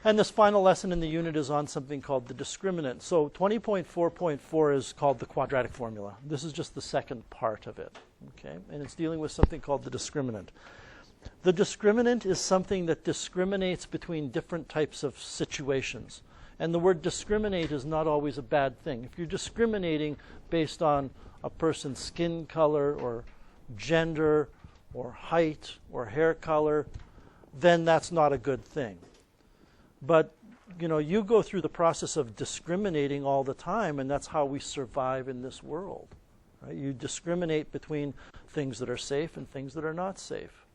And this final lesson in the unit is on something called the discriminant. So 20.4.4 is called the quadratic formula. This is just the second part of it, okay? And it's dealing with something called the discriminant. The discriminant is something that discriminates between different types of situations. And the word discriminate is not always a bad thing. If you're discriminating based on a person's skin color or gender or height or hair color, then that's not a good thing. But, you go through the process of discriminating all the time, and that's how we survive in this world. Right? You discriminate between things that are safe and things that are not safe.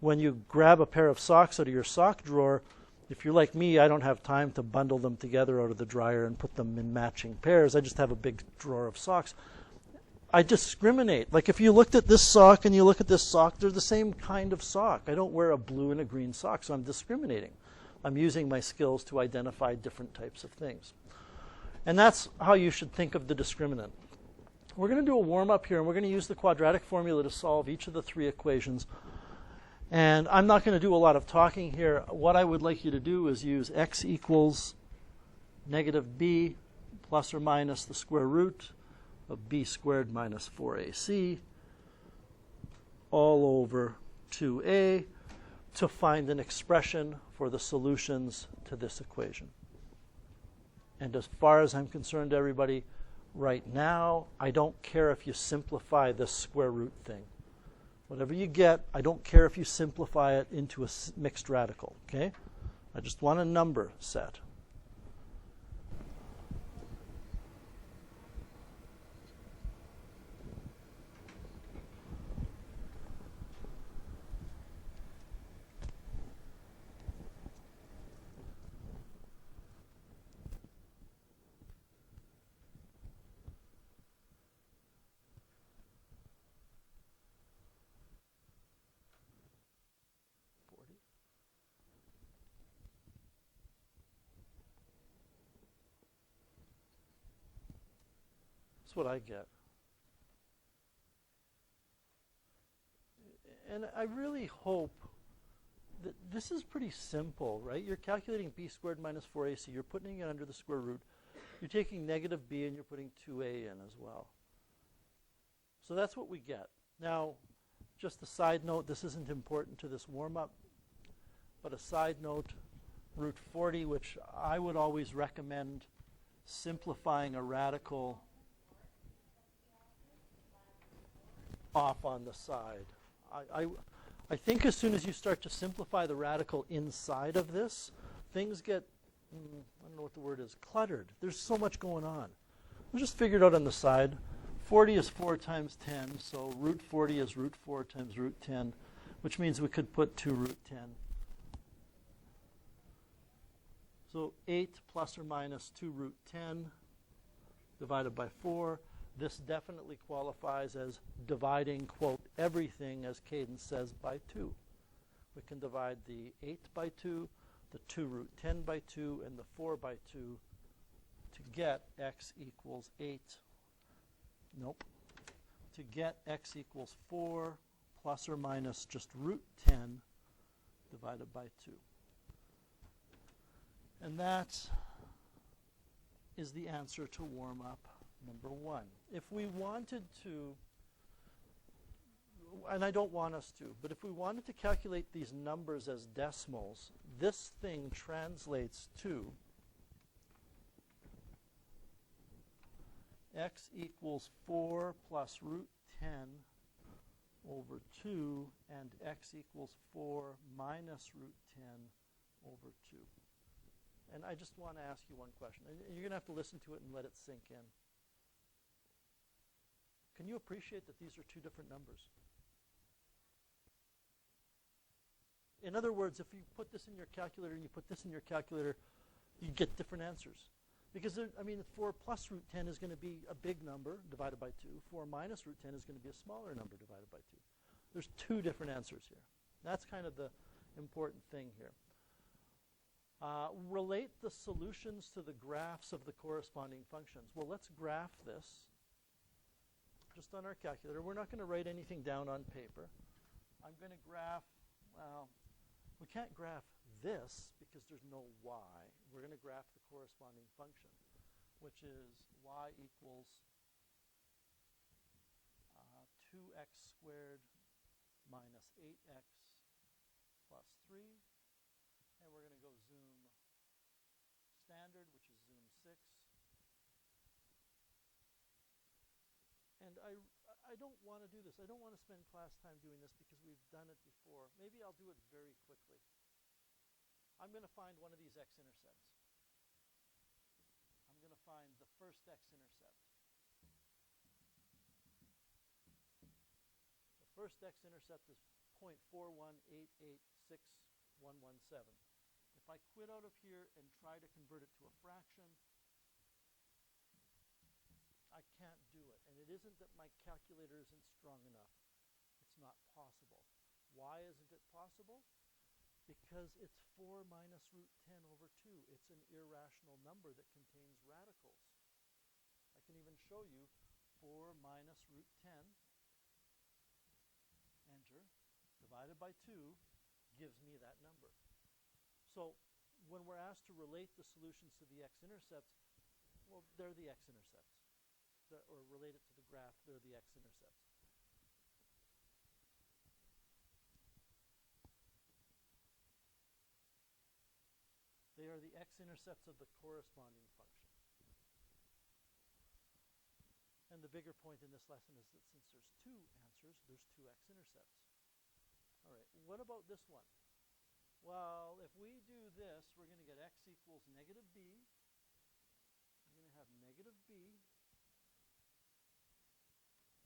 When you grab a pair of socks out of your sock drawer, if you're like me, I don't have time to bundle them together out of the dryer and put them in matching pairs. I just have a big drawer of socks. I discriminate. Like if you looked at this sock and you look at this sock, they're the same kind of sock. I don't wear a blue and a green sock, so I'm discriminating. I'm using my skills to identify different types of things. And that's how you should think of the discriminant. We're going to do a warm-up here, and we're going to use the quadratic formula to solve each of the three equations. And I'm not going to do a lot of talking here. What I would like you to do is use x equals negative b plus or minus the square root of b squared minus 4ac all over 2a to find an expression for the solutions to this equation. And as far as I'm concerned, everybody, right now, I don't care if you simplify this square root thing. Whatever you get, I don't care if you simplify it into a mixed radical, okay? I just want a number set. That's what I get. And I really hope that this is pretty simple, right? You're calculating b squared minus 4ac. You're putting it under the square root. You're taking negative b and you're putting 2a in as well. So that's what we get. Now, just a side note, this isn't important to this warm-up, but a side note, root 40, which I would always recommend simplifying a radical off on the side. I think as soon as you start to simplify the radical inside of this, things get, I don't know what the word is, cluttered. There's so much going on. We'll just figure it out on the side. 40 is 4 times 10, so root 40 is root 4 times root 10, which means we could put 2 root 10. So 8 plus or minus 2 root 10 divided by 4. This definitely qualifies as dividing, quote, everything, as Cadence says, by 2. We can divide the 8 by 2, the 2 root 10 by 2, and the 4 by 2 to get x equals 8. Nope. To get x equals 4 plus or minus just root 10 divided by 2. And that is the answer to warm up number 1. If we wanted to, and I don't want us to, but if we wanted to calculate these numbers as decimals, this thing translates to x equals 4 plus root 10 over 2, and x equals 4 minus root 10 over 2. And I just want to ask you one question. And you're going to have to listen to it and let it sink in. Can you appreciate that these are two different numbers? In other words, if you put this in your calculator and you put this in your calculator, you get different answers. Because, 4 plus root 10 is going to be a big number divided by 2. 4 minus root 10 is going to be a smaller number divided by 2. There's two different answers here. That's kind of the important thing here. Relate the solutions to the graphs of the corresponding functions. Well, let's graph this just on our calculator. We're not going to write anything down on paper. I'm going to graph, well, we can't graph this, because there's no y, we're going to graph the corresponding function, which is y equals 2x squared minus 8x plus 3. And we're going to go zoom standard, which is zoom 6. And I don't want to do this. I don't want to spend class time doing this because we've done it before. Maybe I'll do it very quickly. I'm going to find one of these x-intercepts. I'm going to find the first x-intercept. The first x-intercept is 0.4188617. If I quit out of here and try to convert it to a fraction, I can't do it. And it isn't that my calculator isn't strong enough. It's not possible. Why isn't it possible? Because it's 4 minus root 10 over 2. It's an irrational number that contains radicals. I can even show you 4 minus root 10, enter, divided by 2, gives me that number. So when we're asked to relate the solutions to the x-intercepts, well, they're the x-intercepts. Or relate it to the graph, they're the x-intercepts. They are the x-intercepts of the corresponding function. And the bigger point in this lesson is that since there's two answers, there's two x-intercepts. All right, what about this one? Well, if we do this, we're going to get x equals negative b. We're going to have negative b.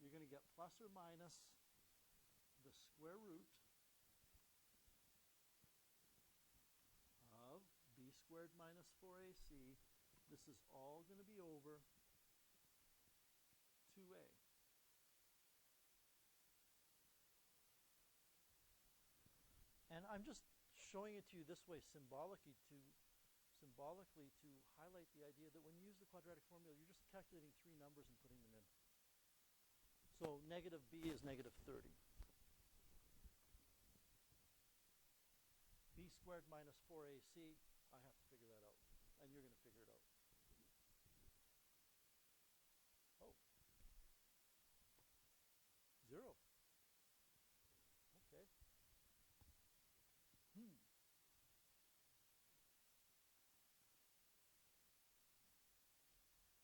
You're going to get plus or minus the square root of b squared minus 4ac. This is all going to be over 2a. And I'm just showing it to you this way symbolically to highlight the idea that when you use the quadratic formula, you're just calculating three numbers and putting them in. So negative b is negative 30. b squared minus 4ac, I have to figure that out. And you're going to figure it out. Oh. 0. Okay.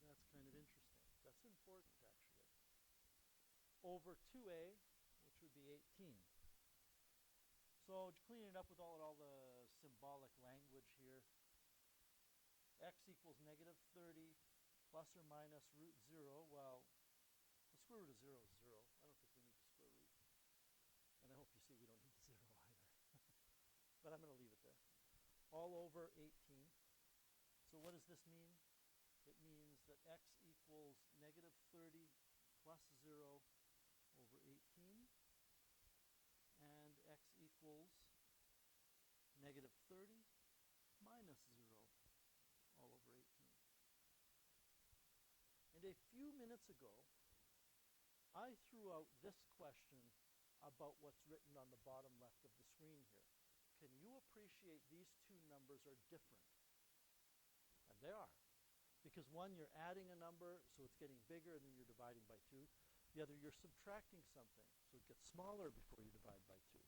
That's kind of interesting. That's important, actually. Over 2a, which would be 18. So to clean it up with all the symbolic language here, x equals negative 30 plus or minus root 0. Well, the square root of 0 is 0. I don't think we need the square root. And I hope you see we don't need 0 either. But I'm going to leave it there. All over 18. So what does this mean? It means that x equals negative 30 plus 0 over 18. And x equals negative 30 minus 0 all over 18. And a few minutes ago, I threw out this question about what's written on the bottom left of the screen here. Can you appreciate these two numbers are different? And they are. Because one, you're adding a number, so it's getting bigger, and then you're dividing by 2. The other, you're subtracting something, so it gets smaller before you divide by 2.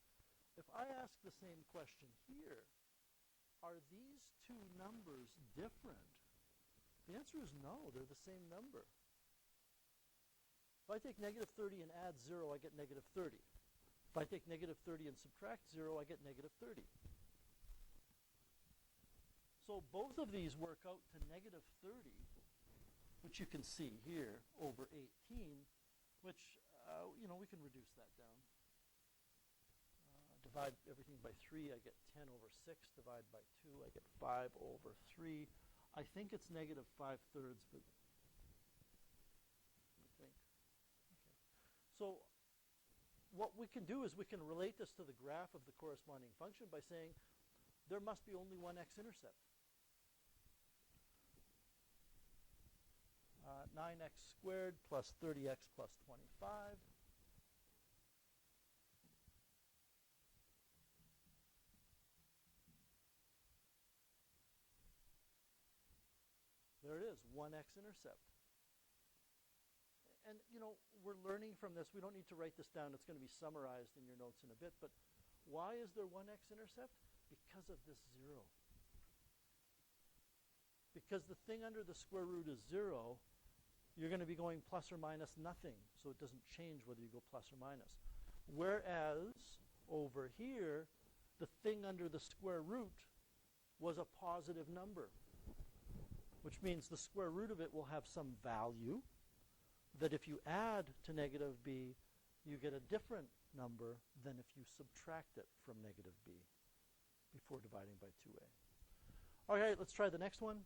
If I ask the same question here, are these two numbers different? The answer is no, they're the same number. If I take negative 30 and add 0, I get negative 30. If I take negative 30 and subtract 0, I get negative 30. So both of these work out to negative 30, which you can see here, over 18, which, we can reduce that down. Divide everything by 3, I get 10 over 6. Divide by 2, I get 5 over 3. I think it's negative 5/3, but I think. Okay. So what we can do is we can relate this to the graph of the corresponding function by saying there must be only one x-intercept. 9x squared plus 30x plus 25. There it is, 1 X-intercept. And, we're learning from this. We don't need to write this down. It's going to be summarized in your notes in a bit. But why is there 1 X-intercept? Because of this 0. Because the thing under the square root is 0, you're going to be going plus or minus nothing. So it doesn't change whether you go plus or minus. Whereas over here, the thing under the square root was a positive number, which means the square root of it will have some value that if you add to negative b, you get a different number than if you subtract it from negative b before dividing by 2a. All right, let's try the next one.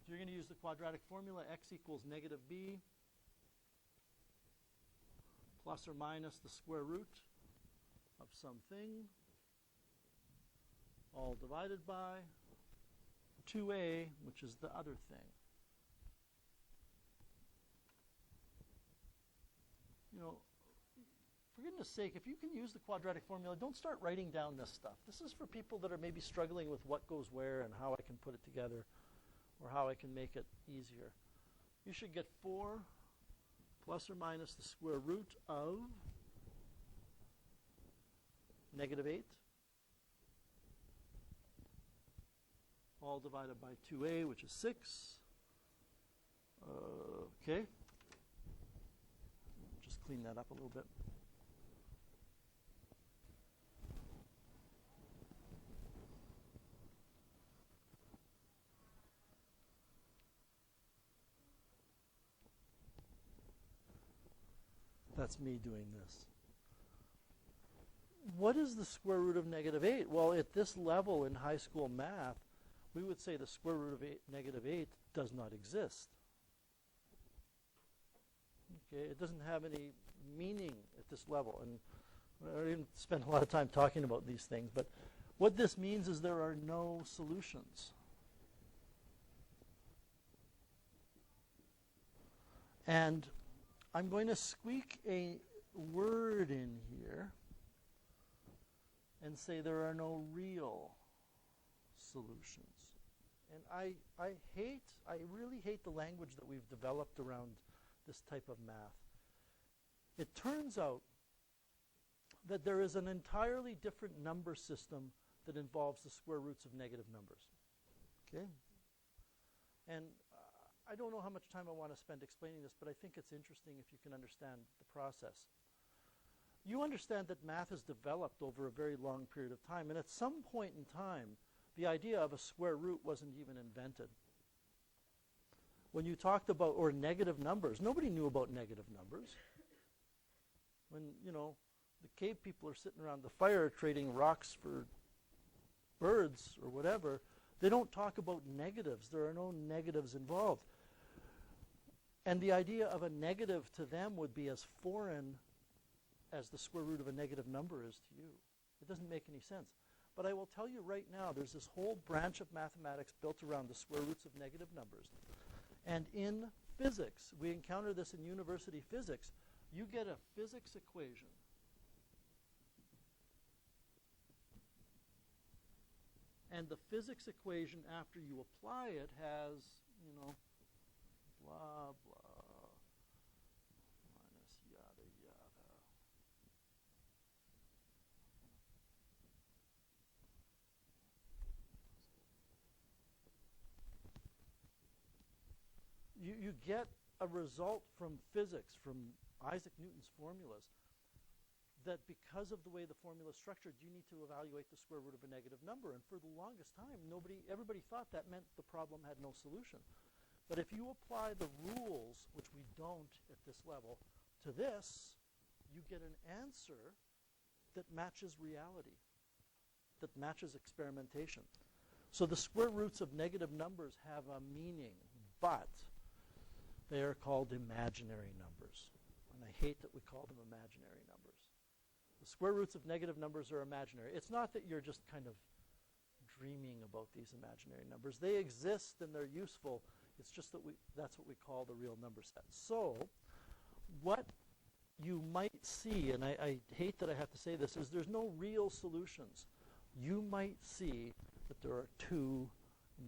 So you're going to use the quadratic formula, x equals negative b plus or minus the square root of something, all divided by 2a, which is the other thing. For goodness sake, if you can use the quadratic formula, don't start writing down this stuff. This is for people that are maybe struggling with what goes where and how I can put it together or how I can make it easier. You should get 4 plus or minus the square root of negative 8, all divided by 2a, which is 6. Okay. Just clean that up a little bit. That's me doing this. What is the square root of negative 8? Well, at this level in high school math, we would say the square root of negative 8 does not exist. Okay, it doesn't have any meaning at this level. And I didn't spend a lot of time talking about these things, but what this means is there are no solutions. And I'm going to squeak a word in here and say there are no real solutions. And I really hate the language that we've developed around this type of math. It turns out that there is an entirely different number system that involves the square roots of negative numbers. Okay? And I don't know how much time I want to spend explaining this, but I think it's interesting if you can understand the process. You understand that math has developed over a very long period of time, and at some point in time, the idea of a square root wasn't even invented. When you talked about, or negative numbers, nobody knew about negative numbers. When, the cave people are sitting around the fire trading rocks for birds or whatever, they don't talk about negatives. There are no negatives involved. And the idea of a negative to them would be as foreign as the square root of a negative number is to you. It doesn't make any sense. But I will tell you right now, there's this whole branch of mathematics built around the square roots of negative numbers. And in physics, we encounter this in university physics, you get a physics equation. And the physics equation, after you apply it, has, blah, blah, minus yada, yada. You get a result from physics, from Isaac Newton's formulas, that because of the way the formula is structured, you need to evaluate the square root of a negative number. And for the longest time, everybody thought that meant the problem had no solution. But if you apply the rules, which we don't at this level, to this, you get an answer that matches reality, that matches experimentation. So the square roots of negative numbers have a meaning, but they are called imaginary numbers. And I hate that we call them imaginary numbers. The square roots of negative numbers are imaginary. It's not that you're just kind of dreaming about these imaginary numbers. They exist and they're useful. It's just that that's what we call the real number set. So what you might see, and I hate that I have to say this, is there's no real solutions. You might see that there are two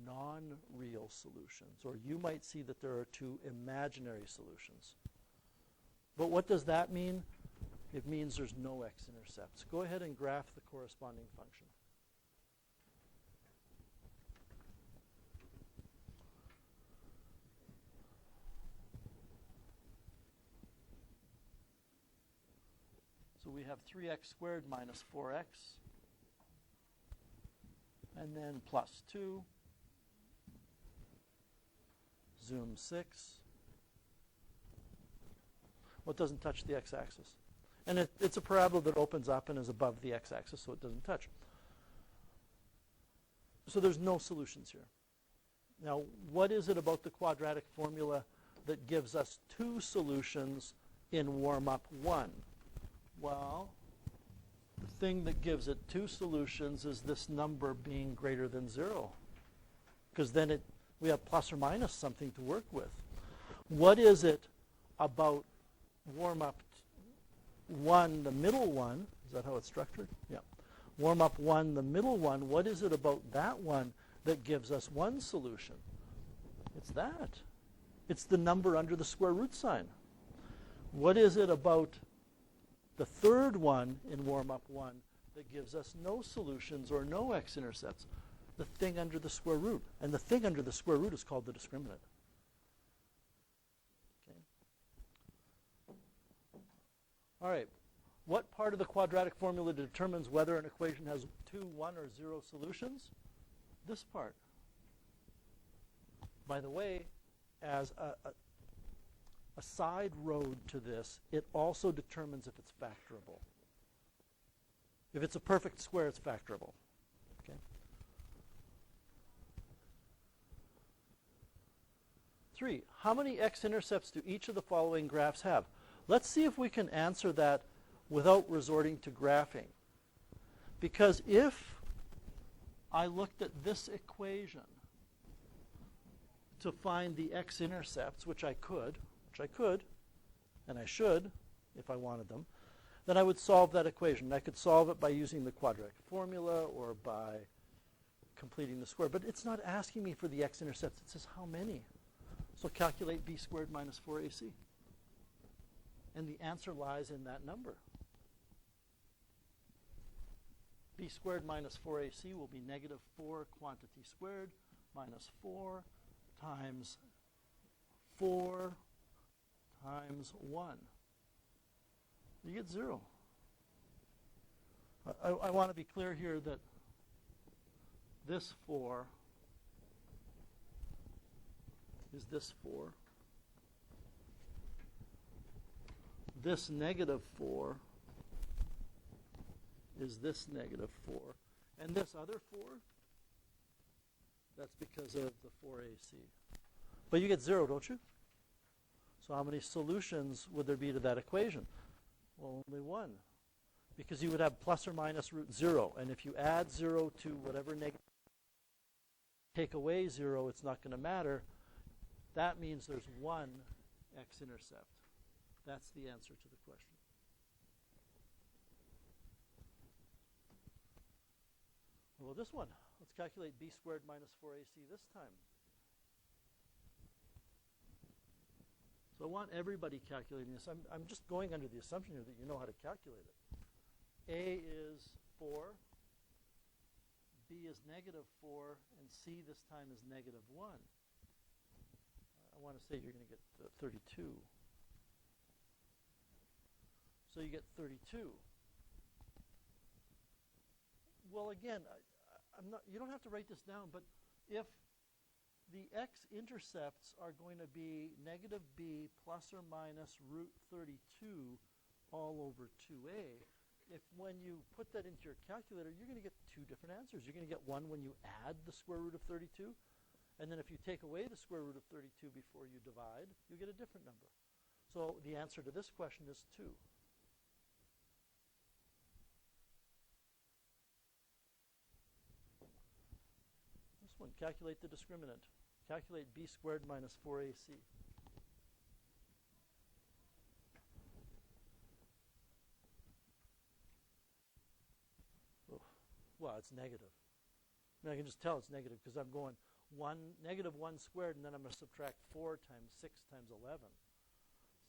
non-real solutions, or you might see that there are two imaginary solutions. But what does that mean? It means there's no x-intercepts. Go ahead and graph the corresponding function. So we have 3x squared minus 4x, and then plus 2, zoom 6. Well, it doesn't touch the x-axis. And it's a parabola that opens up and is above the x-axis, so it doesn't touch. So there's no solutions here. Now, what is it about the quadratic formula that gives us two solutions in warm-up 1? Well, the thing that gives it two solutions is this number being greater than 0. Because then we have plus or minus something to work with. What is it about warm-up 1, the middle one? Is that how it's structured? Yeah. Warm-up 1, the middle one. What is it about that one that gives us one solution? It's that. It's the number under the square root sign. What is it about the third one in warm-up 1 that gives us no solutions or no x-intercepts? The thing under the square root. And the thing under the square root is called the discriminant. Okay. All right. What part of the quadratic formula determines whether an equation has 2, 1, or 0 solutions? This part. By the way, as a side road to this, it also determines if it's factorable. If it's a perfect square, it's factorable. Okay. 3, how many x-intercepts do each of the following graphs have? Let's see if we can answer that without resorting to graphing. Because if I looked at this equation to find the x-intercepts, which I could, and I should if I wanted them, then I would solve that equation. I could solve it by using the quadratic formula or by completing the square. But it's not asking me for the x-intercepts. It says how many. So calculate b squared minus 4ac. And the answer lies in that number. b squared minus 4ac will be negative 4 quantity squared minus 4 times 4 times 1. You get 0. I want to be clear here that this 4 is this 4. This negative 4 is this negative 4. And this other 4, that's because of the 4ac. But you get 0, don't you? So how many solutions would there be to that equation? Well, only one. Because you would have plus or minus root 0. And if you add 0 to whatever negative, take away 0, it's not going to matter. That means there's one x-intercept. That's the answer to the question. Well, this one. Let's calculate b squared minus 4ac this time. So I want everybody calculating this. I'm just going under the assumption here that you know how to calculate it. A is 4, B is negative 4, and C this time is negative 1. I want to say you're going to get 32. So you get 32. Well, again, you don't have to write this down, but if the x-intercepts are going to be negative b plus or minus root 32 all over 2a, if when you put that into your calculator, you're going to get two different answers. You're going to get one when you add the square root of 32, and then if you take away the square root of 32 before you divide, you get a different number. So the answer to this question is 2. This one, calculate the discriminant. Calculate b squared minus 4ac. Oh, well, it's negative. I mean, I can just tell it's negative because I'm going negative 1 squared, and then I'm going to subtract 4 times 6 times 11.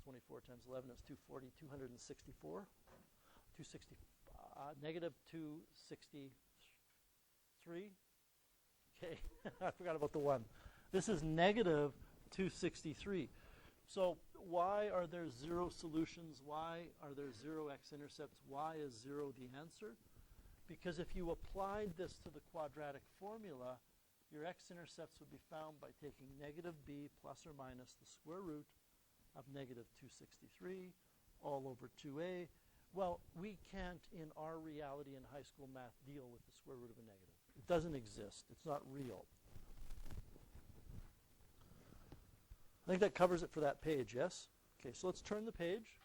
24 times 11 is 240, 264. 260, negative 263. Okay, I forgot about the 1. This is negative 263. So why are there 0 solutions? Why are there 0 x-intercepts? Why is 0 the answer? Because if you applied this to the quadratic formula, your x-intercepts would be found by taking negative b plus or minus the square root of negative 263 all over 2a. Well, we can't, in our reality in high school math, deal with the square root of a negative. It doesn't exist. It's not real. I think that covers it for that page, yes? Okay, so let's turn the page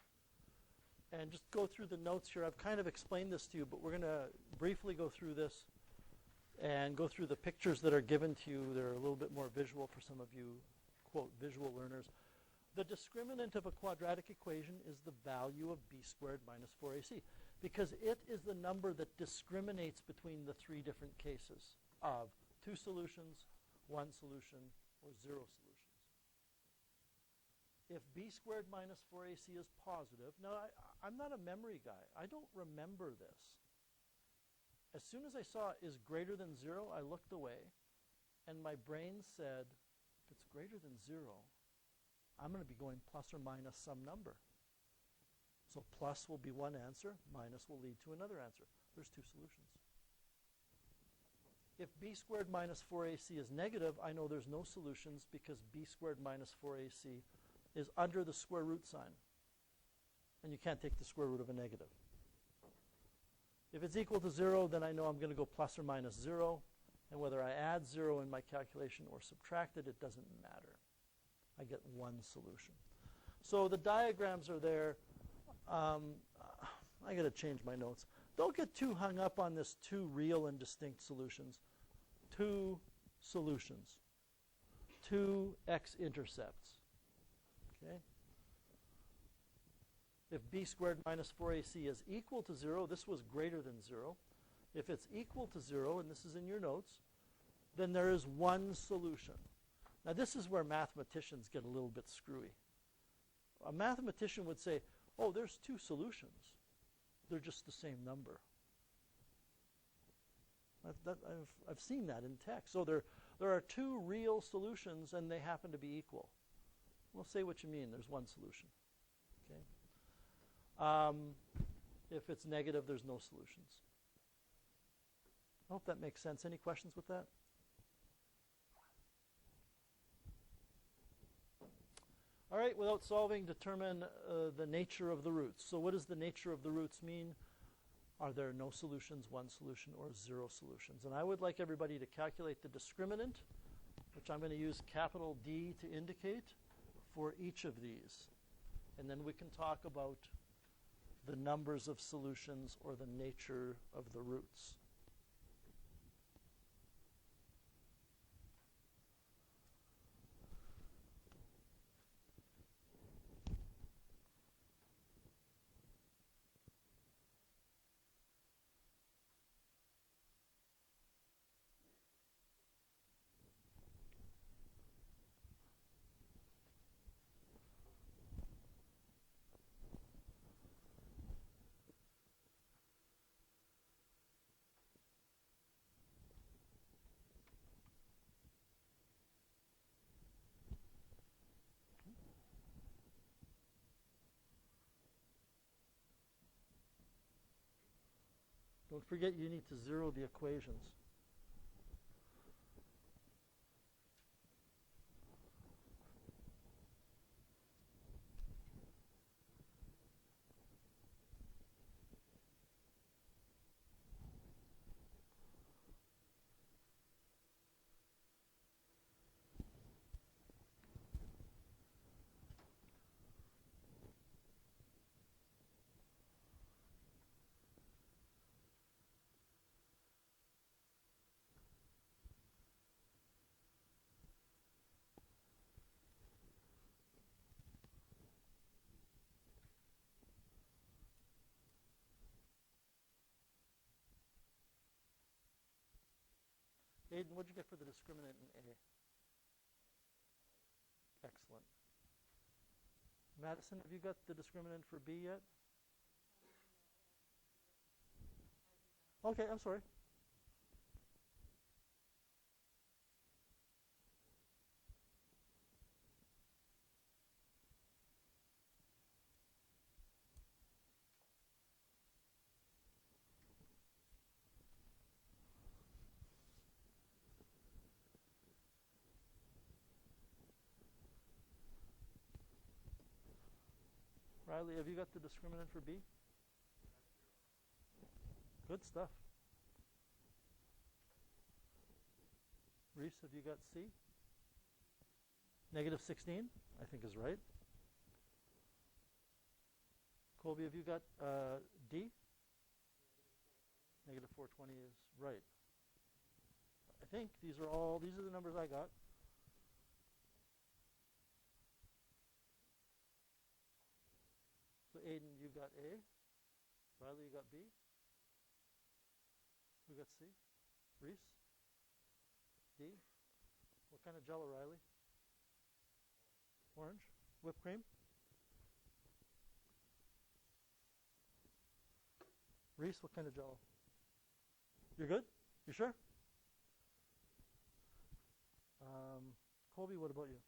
and just go through the notes here. I've kind of explained this to you, but we're going to briefly go through this and go through the pictures that are given to you. They're a little bit more visual for some of you, quote, visual learners. The discriminant of a quadratic equation is the value of b squared minus 4ac, because it is the number that discriminates between the 3 different cases of 2 solutions, 1 solution, or 0 solutions. If b squared minus 4ac is positive, now I'm not a memory guy. I don't remember this. As soon as I saw is greater than 0, I looked away, and my brain said, if it's greater than 0, I'm going to be going plus or minus some number. So plus will be one answer, minus will lead to another answer. There's 2 solutions. If b squared minus 4ac is negative, I know there's no solutions because b squared minus 4ac is under the square root sign. And you can't take the square root of a negative. If it's equal to 0, then I know I'm going to go plus or minus 0. And whether I add 0 in my calculation or subtract it, it doesn't matter. I get 1 solution. So the diagrams are there. I got to change my notes. Don't get too hung up on this 2 real and distinct solutions. 2 solutions. 2 x-intercepts. Okay? If b squared minus 4ac is equal to 0, this was greater than 0. If it's equal to 0, and this is in your notes, then there is 1 solution. Now this is where mathematicians get a little bit screwy. A mathematician would say, oh, there's 2 solutions. They're just the same number. I've seen that in text. So there are 2 real solutions, and they happen to be equal. Well, say what you mean. There's 1 solution. Okay. If it's negative, there's no solutions. I hope that makes sense. Any questions with that? All right, without solving, determine the nature of the roots. So what does the nature of the roots mean? Are there no solutions, 1 solution, or 0 solutions? And I would like everybody to calculate the discriminant, which I'm going to use capital D to indicate, for each of these. And then we can talk about the numbers of solutions or the nature of the roots. Don't forget you need to zero the equations. Aiden, what'd you get for the discriminant in A? Excellent. Madison, have you got the discriminant for B yet? Okay, I'm sorry. Riley, have you got the discriminant for B? Good stuff. Reese, have you got C? Negative 16, I think is right. Colby, have you got D? Negative 420 is right. I think these are the numbers I got. So Aiden, you got A. Riley, you got B. Who got C? Reese? D? What kind of Jell-O, Riley? Orange? Whipped cream? Reese, what kind of Jell-O? You're good? You sure? Colby, what about you?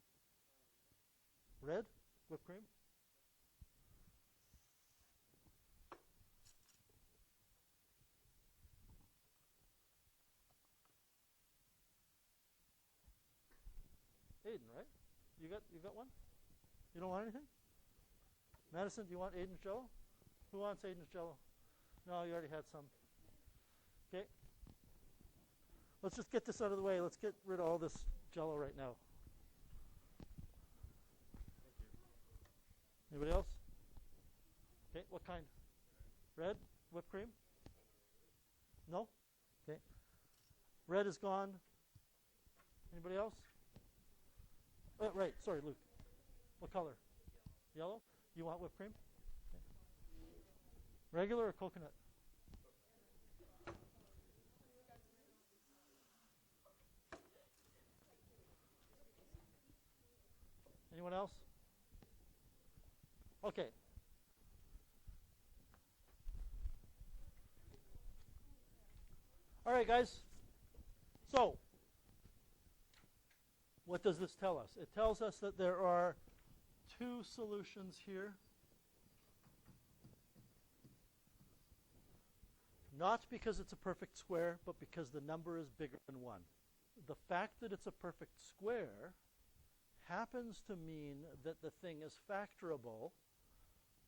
Red? Whipped cream? Aiden, right? You got one? You don't want anything? Madison, do you want Aiden's Jell-O? Who wants Aiden's Jell-O? No, you already had some. Okay. Let's just get this out of the way. Let's get rid of all this Jell-O right now. Thank you. Anybody else? Okay, what kind? Red? Whipped cream? No? Okay. Red is gone. Anybody else? Right, sorry, Luke. What color? Yellow. You want whipped cream? Okay. Regular or coconut? Anyone else? Okay. All right, guys. So, what does this tell us? It tells us that there are two solutions here. Not because it's a perfect square, but because the number is bigger than 1. The fact that it's a perfect square happens to mean that the thing is factorable.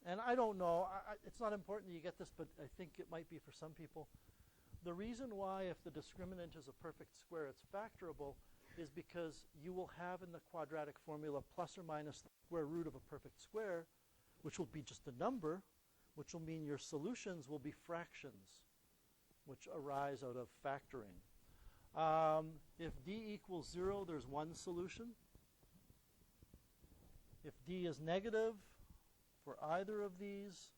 And I don't know, it's not important that you get this, but I think it might be for some people. The reason why, if the discriminant is a perfect square, it's factorable is because you will have in the quadratic formula plus or minus the square root of a perfect square, which will be just a number, which will mean your solutions will be fractions, which arise out of factoring. If d equals 0, there's one solution. If d is negative for either of these,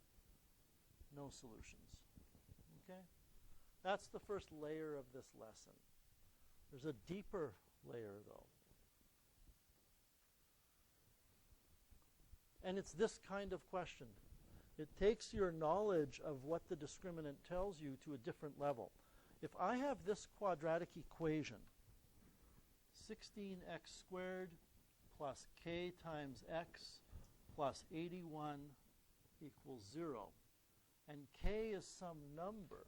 no solutions. Okay? That's the first layer of this lesson. There's a deeper layer, though. And it's this kind of question. It takes your knowledge of what the discriminant tells you to a different level. If I have this quadratic equation, 16x squared plus k times x plus 81 equals 0, and k is some number,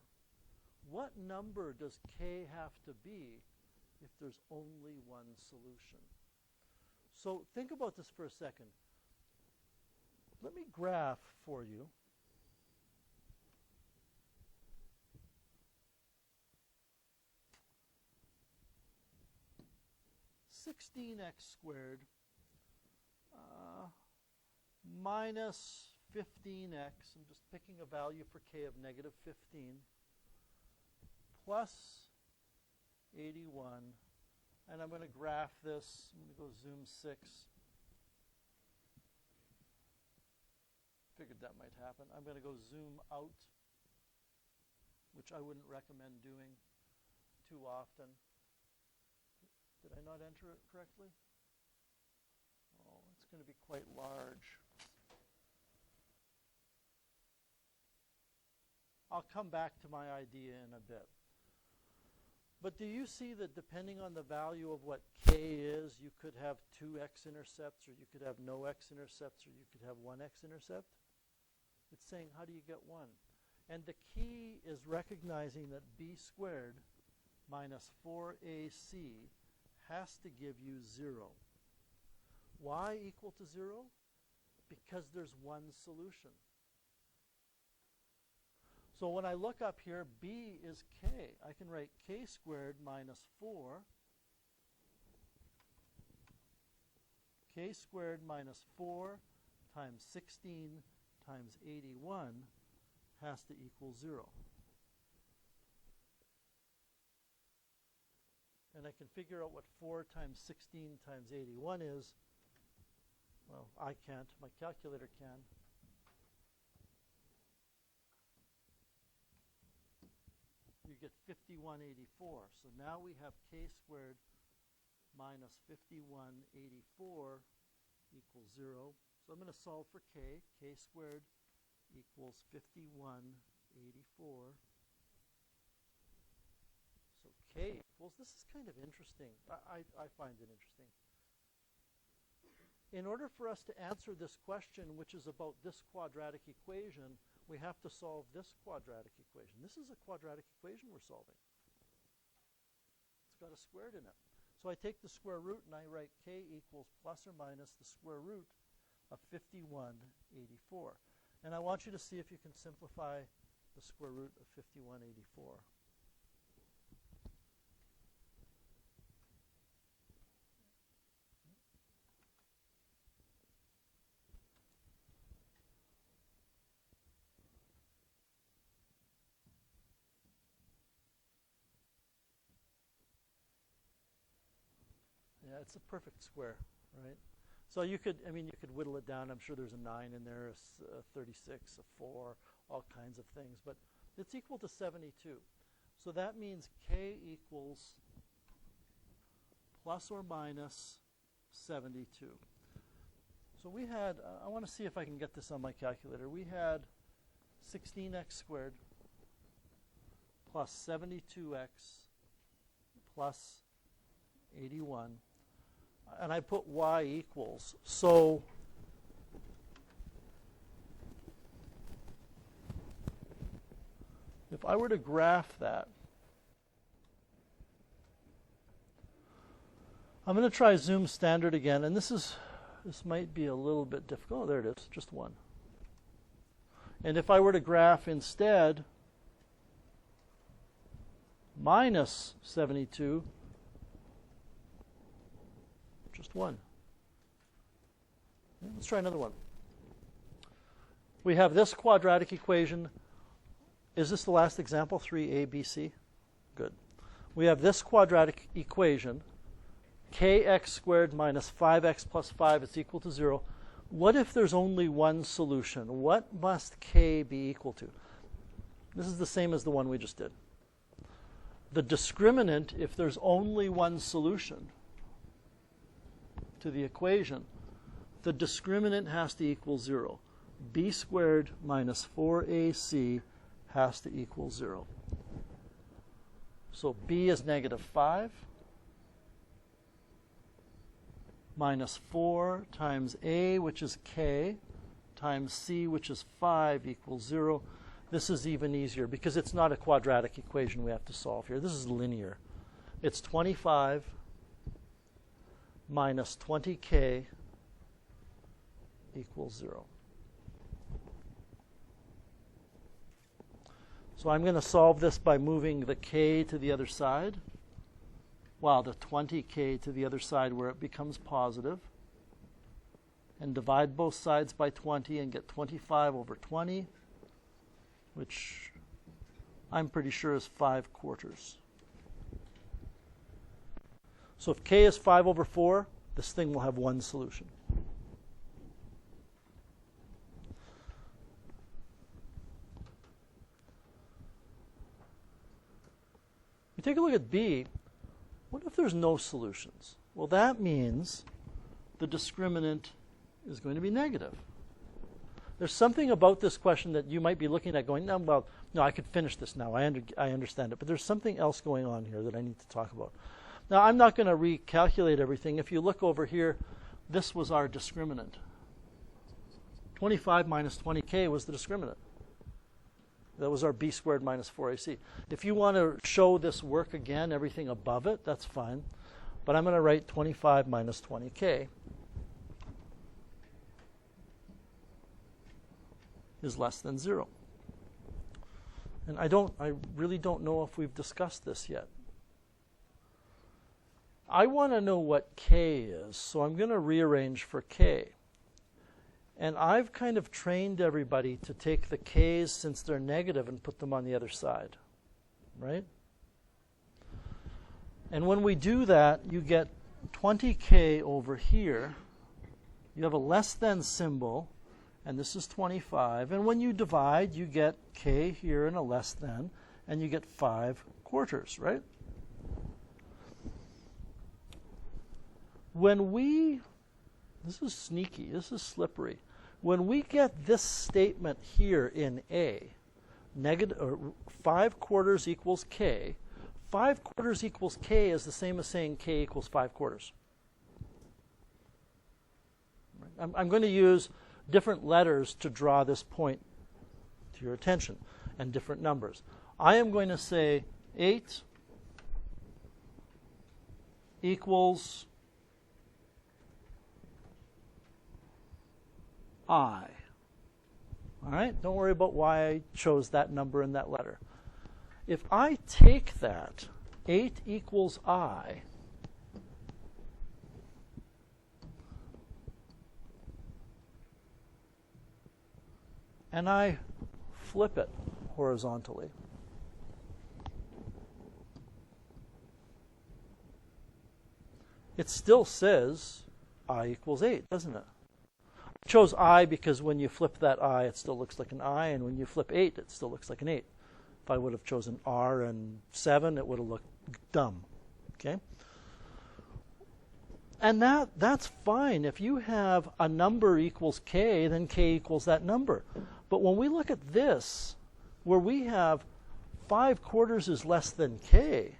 what number does k have to be if there's only one solution? So think about this for a second. Let me graph for you. (16x squared minus 15x). I'm just picking a value for k of negative 15 plus 81, and I'm going to graph this. I'm going to go zoom 6. Figured that might happen. I'm going to go zoom out, which I wouldn't recommend doing too often. Did I not enter it correctly? Oh, it's going to be quite large. I'll come back to my idea in a bit. But do you see that depending on the value of what k is, you could have 2 x-intercepts, or you could have no x-intercepts, or you could have 1 x-intercept? It's saying, how do you get 1? And the key is recognizing that b squared minus 4ac has to give you 0. Why equal to 0? Because there's one solution. So when I look up here, b is k. I can write k squared minus 4. K squared minus 4 times 16 times 81 has to equal 0. And I can figure out what 4 times 16 times 81 is. Well, I can't. My calculator can. You get 5184. So now we have k squared minus 5184 equals 0. So I'm going to solve for k. K squared equals 5184. So k equals, this is kind of interesting. I find it interesting. In order for us to answer this question, which is about this quadratic equation, we have to solve this quadratic equation. This is a quadratic equation we're solving. It's got a squared in it. So I take the square root and I write k equals plus or minus the square root of 5184. And I want you to see if you can simplify the square root of 5184. Yeah, it's a perfect square, right? So you could, you could whittle it down. I'm sure there's a 9 in there, a 36, a 4, all kinds of things. But it's equal to 72. So that means k equals plus or minus 72. So we had, I want to see if I can get this on my calculator. We had 16x squared plus 72x plus 81. And I put y equals. So if I were to graph that, I'm going to try zoom standard again, and this might be a little bit difficult. Oh, there it is, just 1. And if I were to graph instead minus 72, just 1. Let's try another one. We have this quadratic equation. Is this the last example? 3a, b, c? Good. We have this quadratic equation. Kx squared minus 5x plus 5 is equal to 0. What if there's only one solution? What must k be equal to? This is the same as the one we just did. The discriminant, if there's only one solution to the equation, the discriminant has to equal 0. B squared minus 4ac has to equal 0. So b is negative 5 minus 4 times a, which is k, times c, which is 5, equals 0. This is even easier because it's not a quadratic equation we have to solve here. This is linear. It's 25 minus 20k equals 0. So I'm going to solve this by moving the k to the other side, while the 20k to the other side where it becomes positive, and divide both sides by 20 and get 25 over 20, which I'm pretty sure is 5/4. So if k is 5 over 4, this thing will have one solution. We take a look at b. What if there's no solutions? Well, that means the discriminant is going to be negative. There's something about this question that you might be looking at going, no, well, no, I could finish this now. I understand it. But there's something else going on here that I need to talk about. Now, I'm not going to recalculate everything. If you look over here, this was our discriminant. 25 minus 20k was the discriminant. That was our b squared minus 4ac. If you want to show this work again, everything above it, that's fine. But I'm going to write 25 minus 20k is less than 0. And I really don't know if we've discussed this yet. I want to know what k is, so I'm going to rearrange for k. And I've kind of trained everybody to take the k's since they're negative and put them on the other side, right? And when we do that, you get 20k over here. You have a less than symbol, and this is 25. And when you divide, you get k here and a less than, and you get 5/4, right? This is sneaky, this is slippery. When we get this statement here in A, 5/4 equals k, 5/4 equals k is the same as saying k equals 5/4. I'm going to use different letters to draw this point to your attention, and different numbers. I am going to say 8 equals I. All right? Don't worry about why I chose that number and that letter. If I take that, 8 equals I, and I flip it horizontally, it still says I equals 8, doesn't it? I chose I because when you flip that I, it still looks like an I, and when you flip 8, it still looks like an 8. If I would have chosen R and 7, it would have looked dumb. Okay? And that's fine. If you have a number equals k, then k equals that number. But when we look at this, where we have 5/4 is less than k,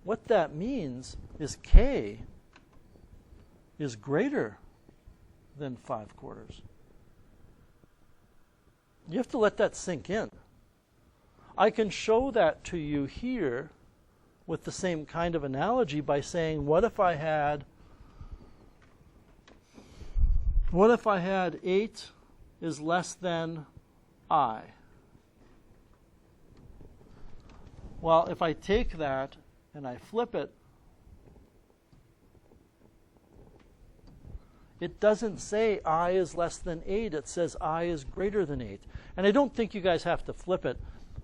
what that means is k is greater than 5/4. You have to let that sink in. I can show that to you here with the same kind of analogy by saying, what if I had 8 is less than I? Well, if I take that and I flip it, it doesn't say I is less than 8. It says I is greater than 8. And I don't think you guys have to flip it.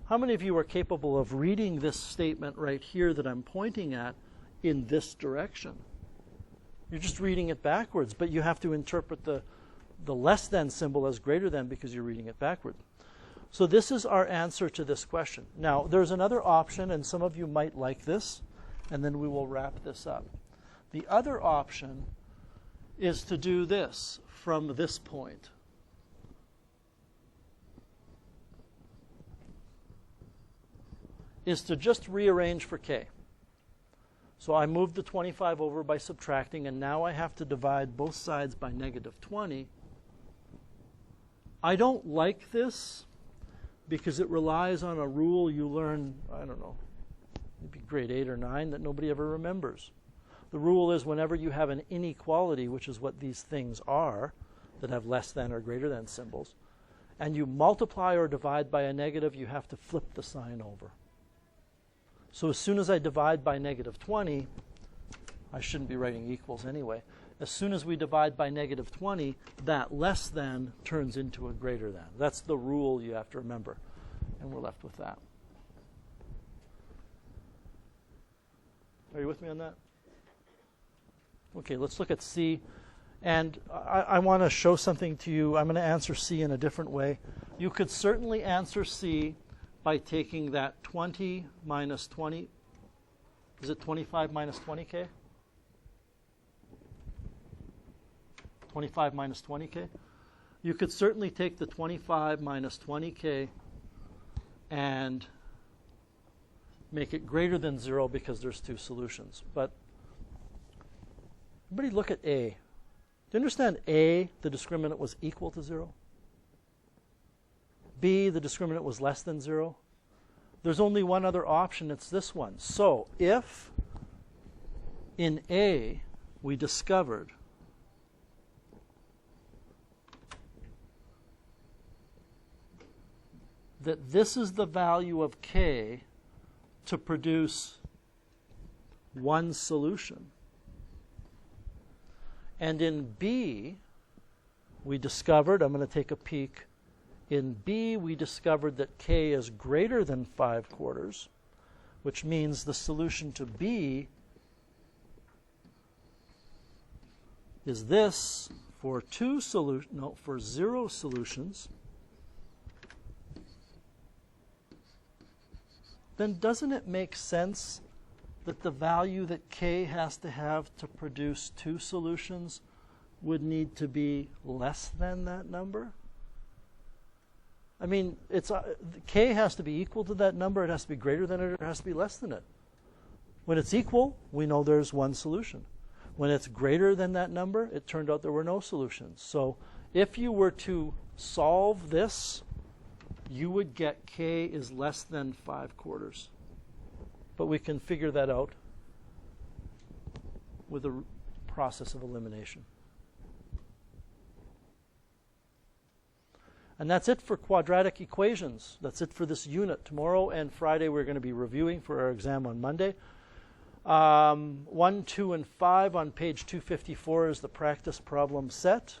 How many of you are capable of reading this statement right here that I'm pointing at in this direction? You're just reading it backwards, but you have to interpret the less than symbol as greater than because you're reading it backward. So this is our answer to this question. Now, there's another option, and some of you might like this, and then we will wrap this up. The other option is to do this from this point. Is to just rearrange for k. So I moved the 25 over by subtracting, and now I have to divide both sides by -20. I don't like this because it relies on a rule you learn, I don't know, maybe grade 8 or 9 that nobody ever remembers. The rule is whenever you have an inequality, which is what these things are, that have less than or greater than symbols, and you multiply or divide by a negative, you have to flip the sign over. So as soon as I divide by -20, I shouldn't be writing equals anyway. As soon as we divide by -20, that less than turns into a greater than. That's the rule you have to remember. And we're left with that. Are you with me on that? Okay, let's look at C. And I want to show something to you. I'm going to answer C in a different way. You could certainly answer C by taking that 20 minus 20 Is it 25 minus 20k? 25 minus 20k? You could certainly take the 25 minus 20k and make it greater than 0 because there's two solutions. But everybody look at A. Do you understand A, the discriminant was equal to 0? B, the discriminant was less than 0? There's only one other option, it's this one. So if in A we discovered that this is the value of k to produce one solution, and in B we discovered, I'm going to take a peek, in B we discovered that k is greater than 5/4, which means the solution to B is this for for 0 solutions. Then doesn't it make sense that the value that k has to have to produce 2 solutions would need to be less than that number? I mean, k has to be equal to that number, it has to be greater than it, or it has to be less than it. When it's equal, we know there's one solution. When it's greater than that number, it turned out there were no solutions. So if you were to solve this, you would get k is less than 5/4. But we can figure that out with a process of elimination. And that's it for quadratic equations. That's it for this unit. Tomorrow and Friday we're going to be reviewing for our exam on Monday. 1, 2, and 5 on page 254 is the practice problem set.